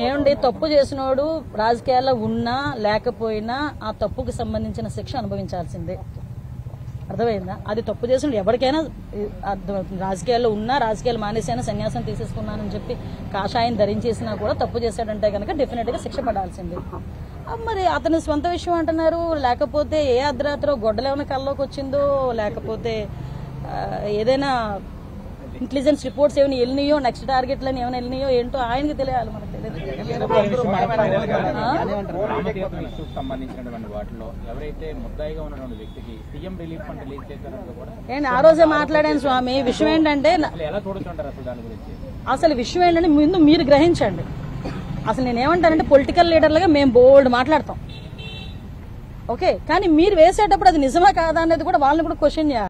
ఏమండి, తప్పు చేసినోడు రాజకీయాల్లో ఉన్నా లేకపోయినా ఆ తప్పుకి సంబంధించిన శిక్ష అనుభవించాల్సిందే. అర్థమైందా? అది తప్పు చేసిన ఎవరికైనా రాజకీయాల్లో ఉన్నా, రాజకీయాలు మానేసైనా సన్యాసం తీసేసుకున్నానని చెప్పి కాషాయం ధరించేసినా కూడా తప్పు చేశాడంటే కనుక డెఫినెట్ గా శిక్ష పడాల్సిందే. మరి అతని స్వంత విషయం అంటున్నారు, లేకపోతే ఏ అర్ధరాత్రో గొడ్డలేమైనా కల్లోకి వచ్చిందో, లేకపోతే ఏదైనా ఇంటెలిజెన్స్ రిపోర్ట్స్ ఏమైనా వెళ్ళినాయో, నెక్స్ట్ టార్గెట్లని ఏమైనా వెళ్ళినాయో ఏంటో ఆయనకి తెలియాలి, మనకు తెలియదు. నేను ఆ రోజే మాట్లాడాను స్వామి. విషయం ఏంటంటే, అసలు విషయం ఏంటంటే ముందు మీరు గ్రహించండి. అసలు నేనేమంటానంటే, పొలిటికల్ లీడర్లుగా మేము బోల్డ్ మాట్లాడతాం, ఓకే, కానీ మీరు వేసేటప్పుడు అది నిజమా కాదా అనేది కూడా వాళ్ళని కూడా క్వశ్చన్ చేయాలి.